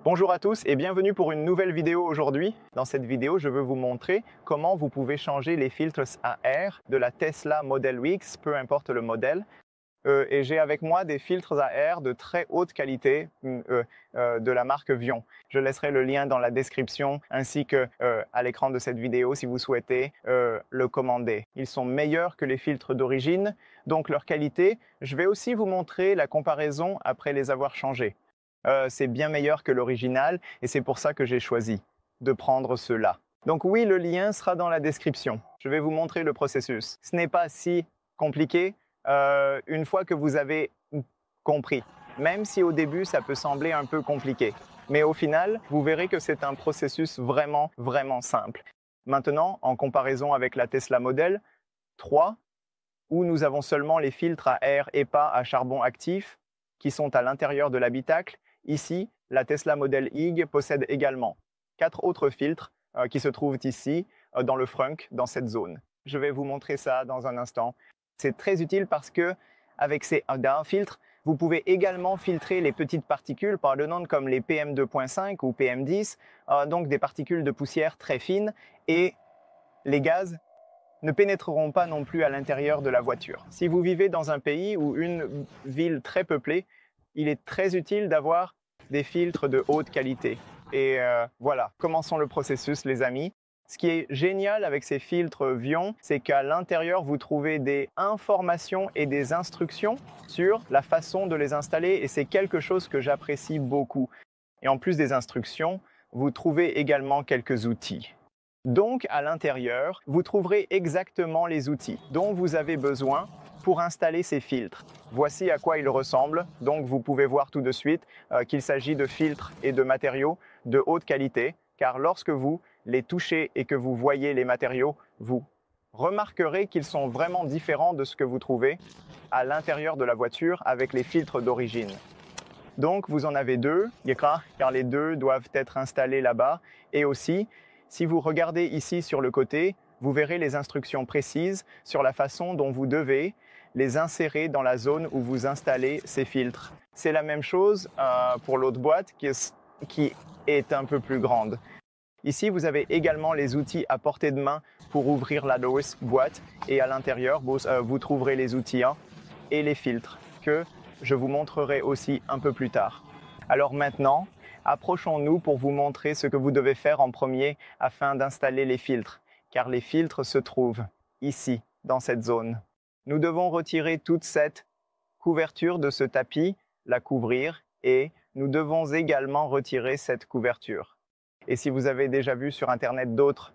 Bonjour à tous et bienvenue pour une nouvelle vidéo aujourd'hui. Dans cette vidéo, je veux vous montrer comment vous pouvez changer les filtres à air de la Tesla Model X, peu importe le modèle. Et j'ai avec moi des filtres à air de très haute qualité de la marque Vion. Je laisserai le lien dans la description ainsi que à l'écran de cette vidéo si vous souhaitez le commander. Ils sont meilleurs que les filtres d'origine, donc leur qualité. Je vais aussi vous montrer la comparaison après les avoir changés. C'est bien meilleur que l'original et c'est pour ça que j'ai choisi de prendre ceux-là. Donc oui, le lien sera dans la description. Je vais vous montrer le processus. Ce n'est pas si compliqué une fois que vous avez compris, même si au début ça peut sembler un peu compliqué. Mais au final, vous verrez que c'est un processus vraiment simple. Maintenant, en comparaison avec la Tesla Model 3, où nous avons seulement les filtres à air EPA à charbon actif qui sont à l'intérieur de l'habitacle, ici, la Tesla Model Y possède également 4 autres filtres qui se trouvent ici, dans le frunk, dans cette zone. Je vais vous montrer ça dans un instant. C'est très utile parce que avec ces filtres, vous pouvez également filtrer les petites particules, pardonnantes comme les PM2.5 ou PM10, donc des particules de poussière très fines, et les gaz ne pénétreront pas non plus à l'intérieur de la voiture. Si vous vivez dans un pays ou une ville très peuplée, il est très utile d'avoir des filtres de haute qualité. Et voilà, commençons le processus les amis. Ce qui est génial avec ces filtres Vion, c'est qu'à l'intérieur, vous trouvez des informations et des instructions sur la façon de les installer et c'est quelque chose que j'apprécie beaucoup. Et en plus des instructions, vous trouvez également quelques outils. Donc, à l'intérieur, vous trouverez exactement les outils dont vous avez besoin pour installer ces filtres. Voici à quoi ils ressemblent. Donc, vous pouvez voir tout de suite qu'il s'agit de filtres et de matériaux de haute qualité, car lorsque vous les touchez et que vous voyez les matériaux, vous remarquerez qu'ils sont vraiment différents de ce que vous trouvez à l'intérieur de la voiture avec les filtres d'origine. Donc, vous en avez deux, car les deux doivent être installés là-bas. Et aussi, si vous regardez ici sur le côté, vous verrez les instructions précises sur la façon dont vous devez les insérer dans la zone où vous installez ces filtres. C'est la même chose pour l'autre boîte qui est un peu plus grande. Ici, vous avez également les outils à portée de main pour ouvrir la boîte et à l'intérieur, vous trouverez les outils et les filtres que je vous montrerai aussi un peu plus tard. Alors maintenant, approchons-nous pour vous montrer ce que vous devez faire en premier afin d'installer les filtres, car les filtres se trouvent ici, dans cette zone. Nous devons retirer toute cette couverture de ce tapis, la couvrir, et nous devons également retirer cette couverture. Et si vous avez déjà vu sur Internet d'autres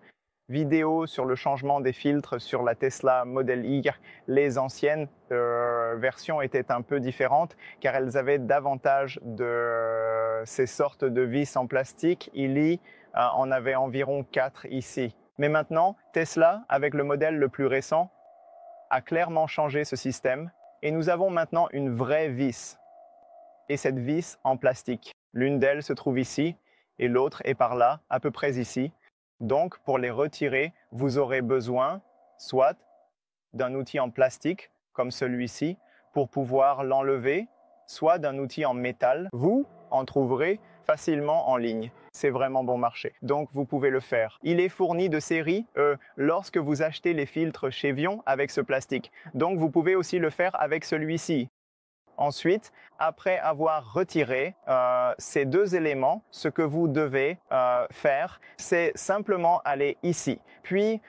vidéos sur le changement des filtres sur la Tesla Model Y, les anciennes versions étaient un peu différentes car elles avaient davantage de ces sortes de vis en plastique. Il y en avait environ 4 ici. Mais maintenant, Tesla, avec le modèle le plus récent, a clairement changé ce système et nous avons maintenant une vraie vis. Et cette vis en plastique. L'une d'elles se trouve ici et l'autre est par là, à peu près ici. Donc, pour les retirer, vous aurez besoin soit d'un outil en plastique, comme celui-ci, pour pouvoir l'enlever, soit d'un outil en métal. Vous en trouverez facilement en ligne. C'est vraiment bon marché. Donc, vous pouvez le faire. Il est fourni de série lorsque vous achetez les filtres chez Vion avec ce plastique. Donc, vous pouvez aussi le faire avec celui-ci. Ensuite, après avoir retiré ces deux éléments, ce que vous devez faire, c'est simplement aller ici. Puis,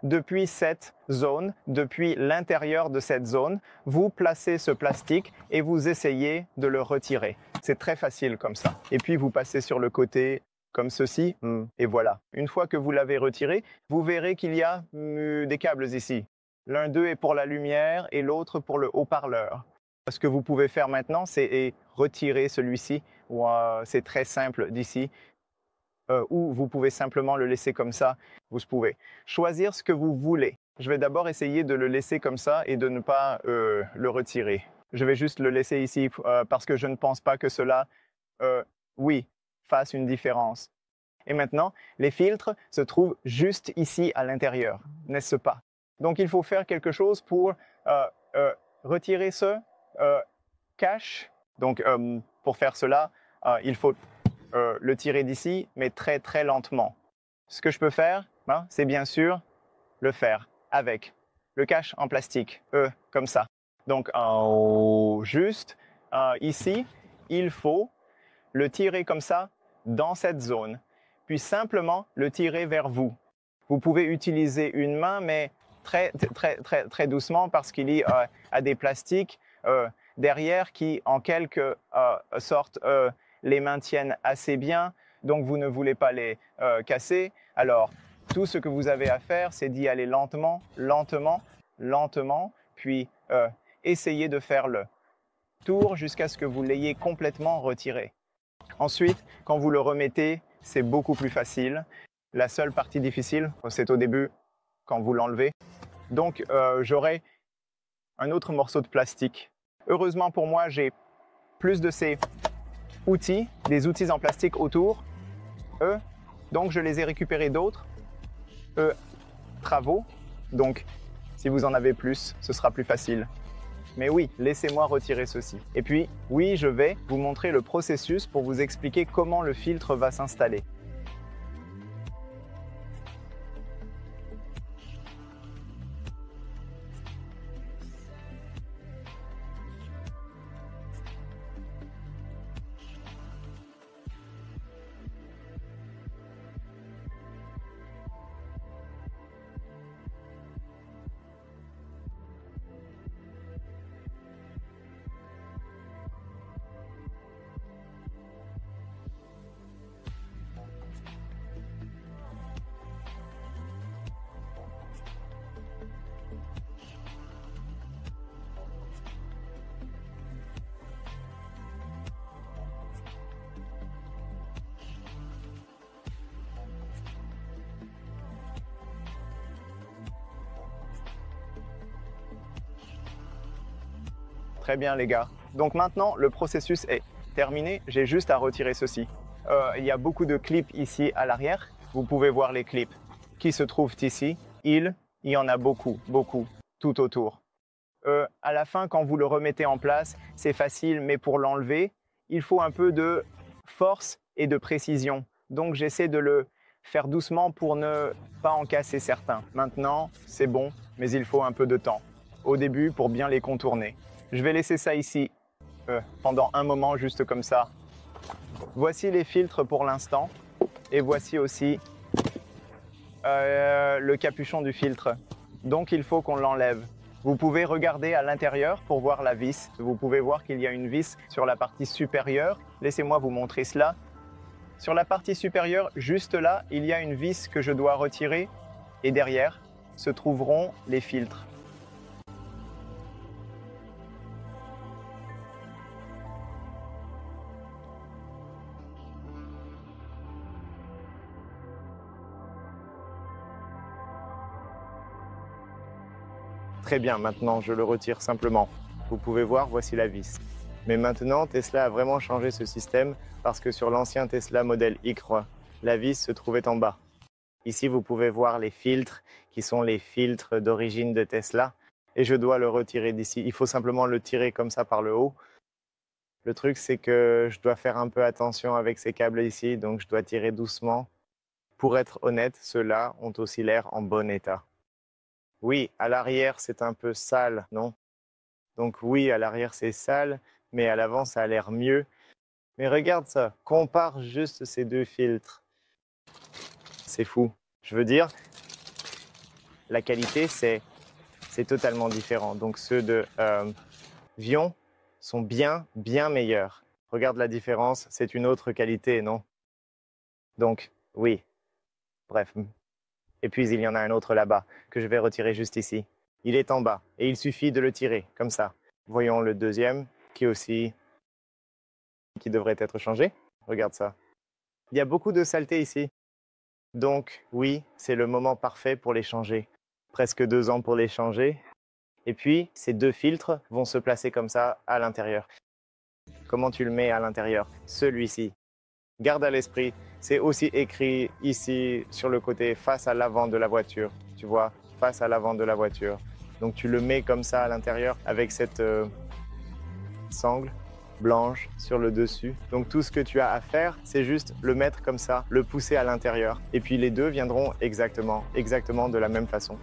depuis cette zone, depuis l'intérieur de cette zone, vous placez ce plastique et vous essayez de le retirer. C'est très facile comme ça. Et puis, vous passez sur le côté comme ceci, et voilà. Une fois que vous l'avez retiré, vous verrez qu'il y a des câbles ici. L'un d'eux est pour la lumière et l'autre pour le haut-parleur. Ce que vous pouvez faire maintenant, c'est retirer celui-ci. C'est très simple d'ici. Ou vous pouvez simplement le laisser comme ça. Vous pouvez choisir ce que vous voulez. Je vais d'abord essayer de le laisser comme ça et de ne pas le retirer. Je vais juste le laisser ici parce que je ne pense pas que cela, oui, fasse une différence. Et maintenant, les filtres se trouvent juste ici à l'intérieur, n'est-ce pas? Donc, il faut faire quelque chose pour retirer ce cache. Donc, pour faire cela, il faut le tirer d'ici, mais très très lentement. Ce que je peux faire, hein, c'est bien sûr le faire avec le cache en plastique, comme ça. Donc juste ici, il faut le tirer comme ça dans cette zone, puis simplement le tirer vers vous. Vous pouvez utiliser une main, mais très doucement parce qu'il y a des plastiques derrière qui, en quelque sorte, les maintiennent assez bien. Donc, vous ne voulez pas les casser. Alors, tout ce que vous avez à faire, c'est d'y aller lentement, puis essayez de faire le tour jusqu'à ce que vous l'ayez complètement retiré. Ensuite, quand vous le remettez, c'est beaucoup plus facile. La seule partie difficile, c'est au début, quand vous l'enlevez. Donc, j'aurai un autre morceau de plastique. Heureusement pour moi, j'ai plus de ces outils, des outils en plastique autour. Donc, je les ai récupérés d'autres travaux. Donc, si vous en avez plus, ce sera plus facile. Mais oui, laissez-moi retirer ceci. Et puis, oui, je vais vous montrer le processus pour vous expliquer comment le filtre va s'installer. Très bien les gars. Donc maintenant, le processus est terminé. J'ai juste à retirer ceci. Il y a beaucoup de clips ici à l'arrière. Vous pouvez voir les clips qui se trouvent ici. Il y en a beaucoup tout autour. À la fin, quand vous le remettez en place, c'est facile, mais pour l'enlever, il faut un peu de force et de précision. Donc j'essaie de le faire doucement pour ne pas en casser certains. Maintenant, c'est bon, mais il faut un peu de temps. Au début, pour bien les contourner. Je vais laisser ça ici pendant un moment, juste comme ça. Voici les filtres pour l'instant. Et voici aussi le capuchon du filtre. Donc, il faut qu'on l'enlève. Vous pouvez regarder à l'intérieur pour voir la vis. Vous pouvez voir qu'il y a une vis sur la partie supérieure. Laissez-moi vous montrer cela. Sur la partie supérieure, juste là, il y a une vis que je dois retirer. Et derrière se trouveront les filtres. Très bien, maintenant je le retire simplement. Vous pouvez voir, voici la vis. Mais maintenant, Tesla a vraiment changé ce système parce que sur l'ancien Tesla modèle i-Croix, la vis se trouvait en bas. Ici, vous pouvez voir les filtres qui sont les filtres d'origine de Tesla et je dois le retirer d'ici. Il faut simplement le tirer comme ça par le haut. Le truc, c'est que je dois faire un peu attention avec ces câbles ici, donc je dois tirer doucement. Pour être honnête, ceux-là ont aussi l'air en bon état. Oui, à l'arrière, c'est un peu sale, non? Donc oui, à l'arrière, c'est sale, mais à l'avant, ça a l'air mieux. Mais regarde ça, compare juste ces deux filtres. C'est fou. Je veux dire, la qualité, c'est totalement différent. Donc ceux de Vion sont bien meilleurs. Regarde la différence, c'est une autre qualité, non? Donc, oui. Bref. Et puis, il y en a un autre là-bas, que je vais retirer juste ici. Il est en bas, et il suffit de le tirer, comme ça. Voyons le deuxième, qui devrait être changé. Regarde ça. Il y a beaucoup de saleté ici. Donc, oui, c'est le moment parfait pour les changer. Presque 2 ans pour les changer. Et puis, ces deux filtres vont se placer comme ça à l'intérieur. Comment tu le mets à l'intérieur? Celui-ci. Garde à l'esprit, c'est aussi écrit ici sur le côté face à l'avant de la voiture. Tu vois, face à l'avant de la voiture. Donc tu le mets comme ça à l'intérieur avec cette sangle. blanche sur le dessus. Donc tout ce que tu as à faire, c'est juste le mettre comme ça, le pousser à l'intérieur. Et puis les deux viendront exactement de la même façon.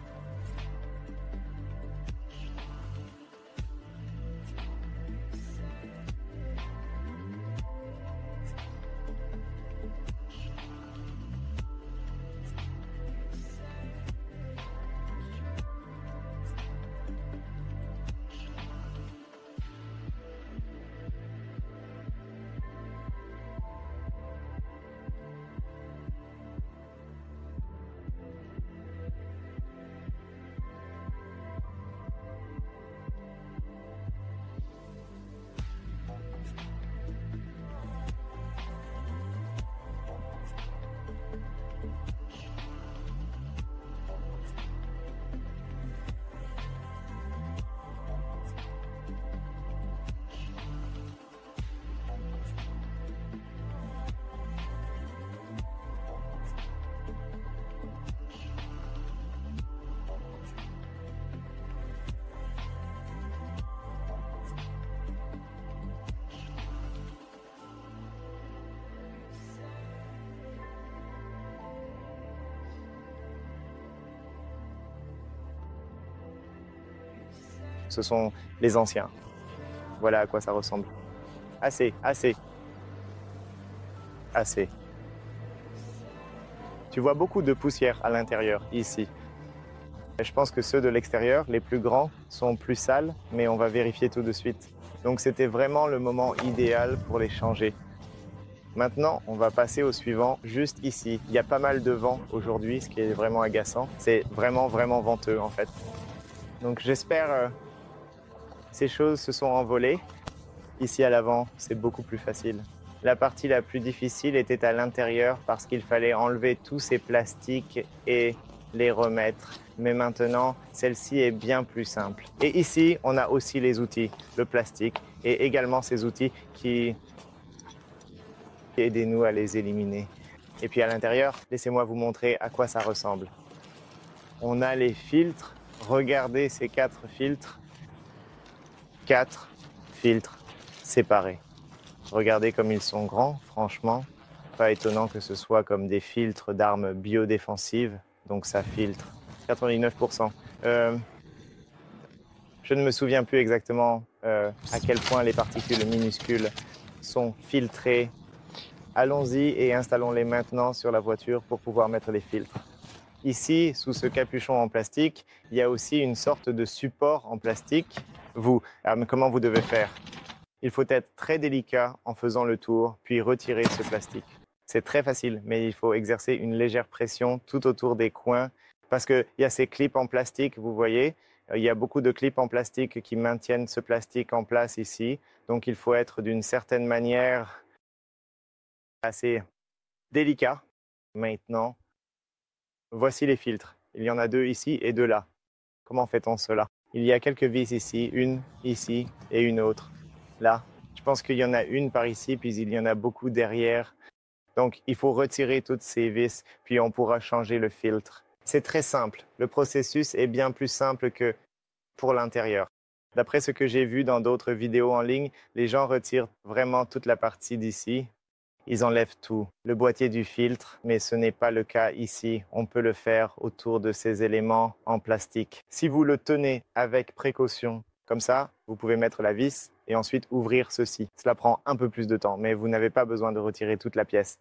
Ce sont les anciens. Voilà à quoi ça ressemble. Assez. Tu vois beaucoup de poussière à l'intérieur, ici. Je pense que ceux de l'extérieur, les plus grands, sont plus sales, mais on va vérifier tout de suite. Donc c'était vraiment le moment idéal pour les changer. Maintenant, on va passer au suivant, juste ici. Il y a pas mal de vent aujourd'hui, ce qui est vraiment agaçant. C'est vraiment venteux en fait. Donc j'espère ces choses se sont envolées. Ici à l'avant, c'est beaucoup plus facile. La partie la plus difficile était à l'intérieur parce qu'il fallait enlever tous ces plastiques et les remettre. Mais maintenant, celle-ci est bien plus simple. Et ici, on a aussi les outils, le plastique et également ces outils qui aident-nous à les éliminer. Et puis à l'intérieur, laissez-moi vous montrer à quoi ça ressemble. On a les filtres. Regardez ces 4 filtres. 4 filtres séparés. Regardez comme ils sont grands, franchement. Pas étonnant que ce soit comme des filtres d'armes biodéfensives. Donc ça filtre 99%. Je ne me souviens plus exactement à quel point les particules minuscules sont filtrées. Allons-y et installons-les maintenant sur la voiture pour pouvoir mettre les filtres. Ici, sous ce capuchon en plastique, il y a aussi une sorte de support en plastique. Comment vous devez faire? Il faut être très délicat en faisant le tour, puis retirer ce plastique. C'est très facile, mais il faut exercer une légère pression tout autour des coins parce qu'il y a ces clips en plastique, vous voyez. Il y a beaucoup de clips en plastique qui maintiennent ce plastique en place ici. Donc il faut être d'une certaine manière assez délicat. Maintenant, voici les filtres. Il y en a 2 ici et 2 là. Comment fait-on cela? Il y a quelques vis ici, une ici et une autre là. Je pense qu'il y en a une par ici, puis il y en a beaucoup derrière. Donc, il faut retirer toutes ces vis, puis on pourra changer le filtre. C'est très simple. Le processus est bien plus simple que pour l'intérieur. D'après ce que j'ai vu dans d'autres vidéos en ligne, les gens retirent vraiment toute la partie d'ici. Ils enlèvent tout, le boîtier du filtre, mais ce n'est pas le cas ici. On peut le faire autour de ces éléments en plastique. Si vous le tenez avec précaution, comme ça, vous pouvez mettre la vis et ensuite ouvrir ceci. Cela prend un peu plus de temps, mais vous n'avez pas besoin de retirer toute la pièce.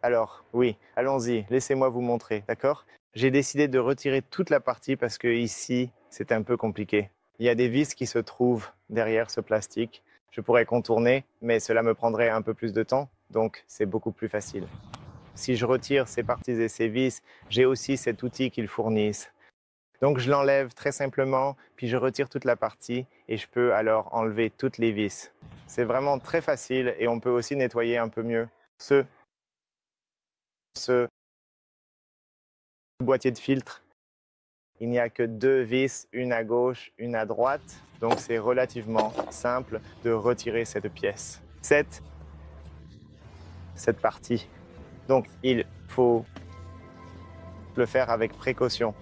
Alors, oui, allons-y, laissez-moi vous montrer, d'accord? J'ai décidé de retirer toute la partie parce que ici, c'est un peu compliqué. Il y a des vis qui se trouvent derrière ce plastique. Je pourrais contourner, mais cela me prendrait un peu plus de temps, donc c'est beaucoup plus facile. Si je retire ces parties et ces vis, j'ai aussi cet outil qu'ils fournissent. Donc je l'enlève très simplement, puis je retire toute la partie et je peux alors enlever toutes les vis. C'est vraiment très facile et on peut aussi nettoyer un peu mieux ce boîtier de filtre. Il n'y a que 2 vis, une à gauche, une à droite. Donc c'est relativement simple de retirer cette pièce. Cette partie. Donc il faut le faire avec précaution.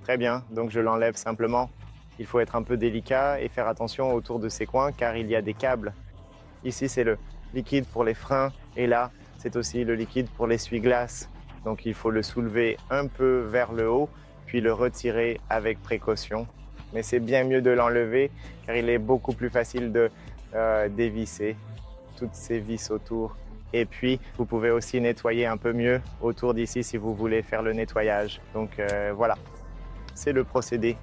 Très bien, donc je l'enlève simplement. Il faut être un peu délicat et faire attention autour de ces coins car il y a des câbles. Ici, c'est le liquide pour les freins et là, c'est aussi le liquide pour l'essuie-glace. Donc il faut le soulever un peu vers le haut, puis le retirer avec précaution. Mais c'est bien mieux de l'enlever car il est beaucoup plus facile de dévisser toutes ces vis autour. Et puis, vous pouvez aussi nettoyer un peu mieux autour d'ici si vous voulez faire le nettoyage. Donc voilà, c'est le procédé.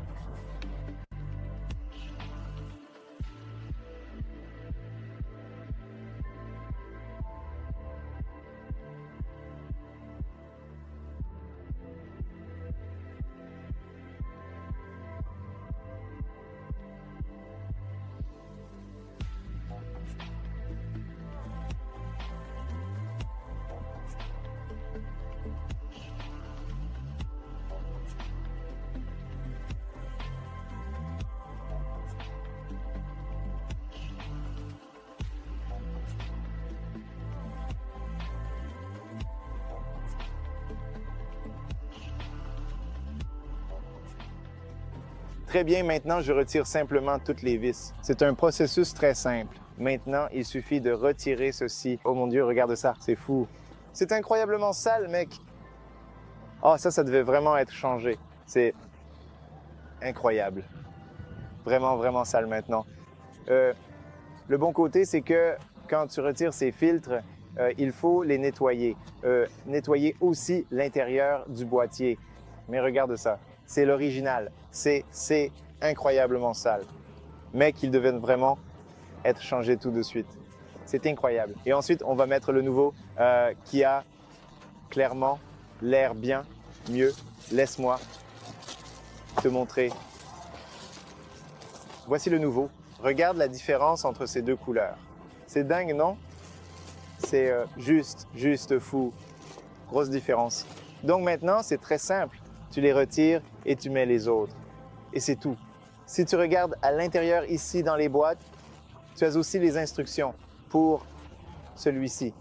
Très bien, maintenant je retire simplement toutes les vis. C'est un processus très simple. Maintenant, il suffit de retirer ceci. Oh mon Dieu, regarde ça, c'est fou. C'est incroyablement sale, mec. Ah, ça devait vraiment être changé. C'est incroyable. Vraiment, vraiment sale maintenant. Le bon côté, c'est que quand tu retires ces filtres, il faut les nettoyer. Nettoyer aussi l'intérieur du boîtier. Mais regarde ça. C'est l'original. C'est incroyablement sale. Mais qu'il devait vraiment être changé tout de suite. C'est incroyable. Et ensuite, on va mettre le nouveau qui a clairement l'air bien, mieux. Laisse-moi te montrer. Voici le nouveau. Regarde la différence entre ces deux couleurs. C'est dingue, non? C'est juste fou. Grosse différence. Donc maintenant, c'est très simple. Tu les retires et tu mets les autres. Et c'est tout. Si tu regardes à l'intérieur ici dans les boîtes, tu as aussi les instructions pour celui-ci.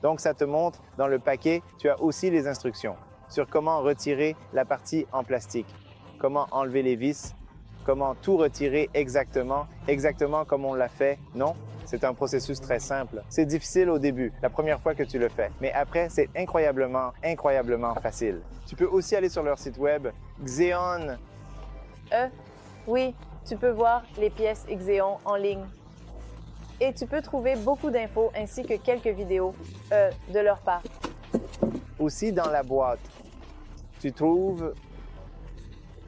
Donc ça te montre dans le paquet, tu as aussi les instructions sur comment retirer la partie en plastique, comment enlever les vis, comment tout retirer exactement comme on l'a fait. Non, c'est un processus très simple. C'est difficile au début, la première fois que tu le fais, mais après, c'est incroyablement facile. Tu peux aussi aller sur leur site web, Xeon. Oui, tu peux voir les pièces Xeon en ligne. Et tu peux trouver beaucoup d'infos ainsi que quelques vidéos de leur part. Aussi dans la boîte, tu trouves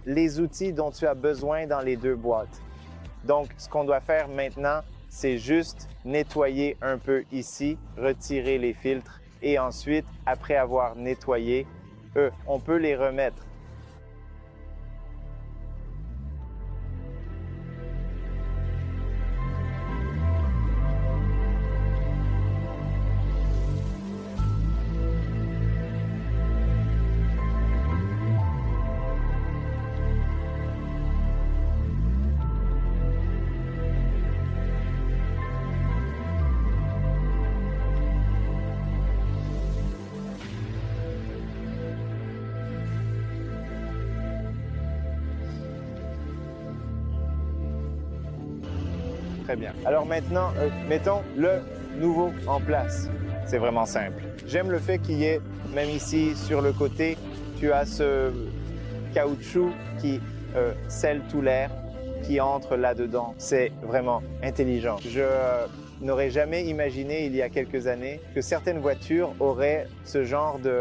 les outils dont tu as besoin dans les deux boîtes. Donc, ce qu'on doit faire maintenant, c'est juste nettoyer un peu ici, retirer les filtres et ensuite, après avoir nettoyé, on peut les remettre. Très bien. Alors maintenant, mettons le nouveau en place. C'est vraiment simple. J'aime le fait qu'il y ait, même ici sur le côté, tu as ce caoutchouc qui scelle tout l'air qui entre là-dedans. C'est vraiment intelligent. Je n'aurais jamais imaginé il y a quelques années que certaines voitures auraient ce genre de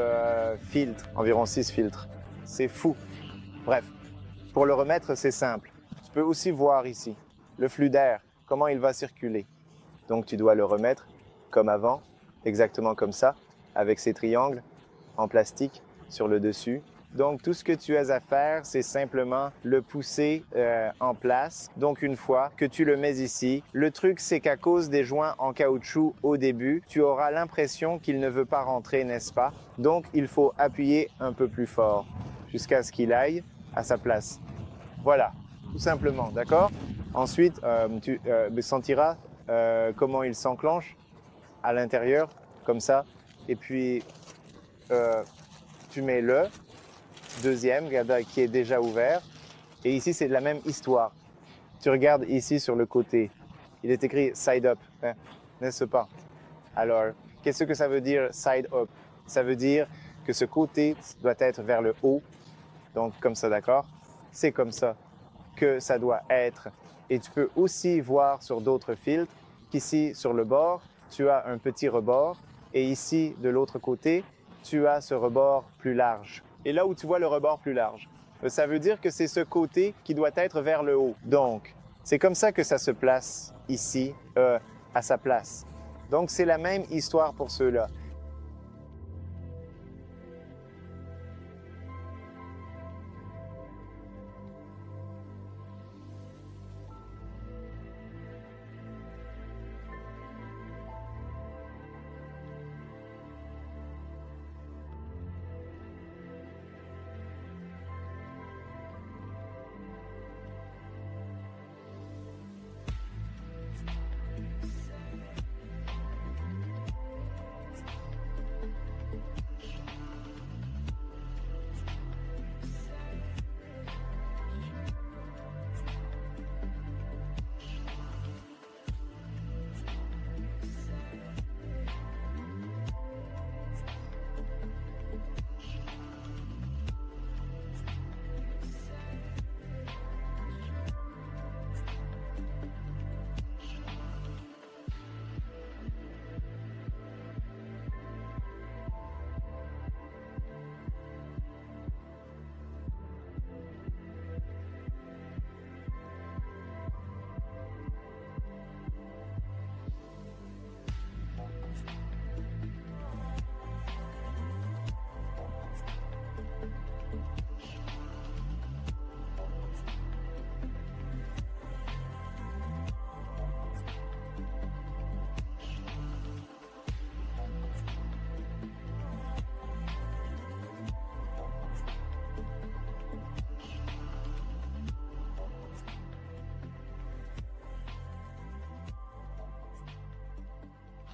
filtre, environ 6 filtres. C'est fou. Bref, pour le remettre, c'est simple. Tu peux aussi voir ici le flux d'air, comment il va circuler. Donc tu dois le remettre comme avant, exactement comme ça, avec ces triangles en plastique sur le dessus. Donc tout ce que tu as à faire, c'est simplement le pousser en place. Donc une fois que tu le mets ici, le truc c'est qu'à cause des joints en caoutchouc au début, tu auras l'impression qu'il ne veut pas rentrer, n'est-ce pas? Donc il faut appuyer un peu plus fort jusqu'à ce qu'il aille à sa place. Voilà, tout simplement, d'accord? Ensuite, tu sentiras comment il s'enclenche à l'intérieur, comme ça. Et puis, tu mets le deuxième qui est déjà ouvert. Et ici, c'est la même histoire. Tu regardes ici sur le côté. Il est écrit side up, hein, n'est-ce pas? Alors, qu'est-ce que ça veut dire side up? Ça veut dire que ce côté doit être vers le haut. Donc, comme ça, d'accord? C'est comme ça que ça doit être. Et tu peux aussi voir sur d'autres filtres qu'ici, sur le bord, tu as un petit rebord. Et ici, de l'autre côté, tu as ce rebord plus large. Et là où tu vois le rebord plus large, ça veut dire que c'est ce côté qui doit être vers le haut. Donc, c'est comme ça que ça se place ici, à sa place. Donc, c'est la même histoire pour ceux-là.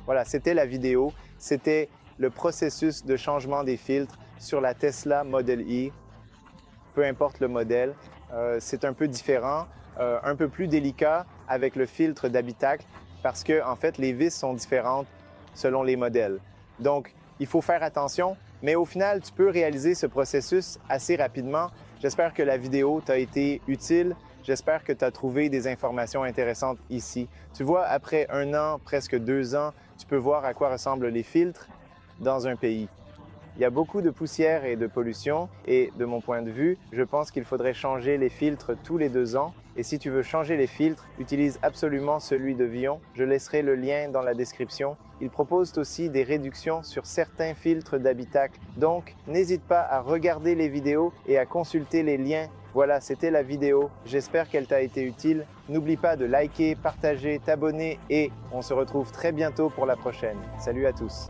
Voilà, c'était la vidéo. C'était le processus de changement des filtres sur la Tesla Model E. Peu importe le modèle, c'est un peu différent, un peu plus délicat avec le filtre d'habitacle parce que, en fait, les vis sont différentes selon les modèles. Donc, il faut faire attention, mais au final, tu peux réaliser ce processus assez rapidement. J'espère que la vidéo t'a été utile. J'espère que tu as trouvé des informations intéressantes ici. Tu vois, après 1 an, presque 2 ans, tu peux voir à quoi ressemblent les filtres dans un pays. Il y a beaucoup de poussière et de pollution et de mon point de vue, je pense qu'il faudrait changer les filtres tous les 2 ans. Et si tu veux changer les filtres, utilise absolument celui de Vion. Je laisserai le lien dans la description. Ils proposent aussi des réductions sur certains filtres d'habitacle. Donc, n'hésite pas à regarder les vidéos et à consulter les liens. Voilà, c'était la vidéo. J'espère qu'elle t'a été utile. N'oublie pas de liker, partager, t'abonner et on se retrouve très bientôt pour la prochaine. Salut à tous!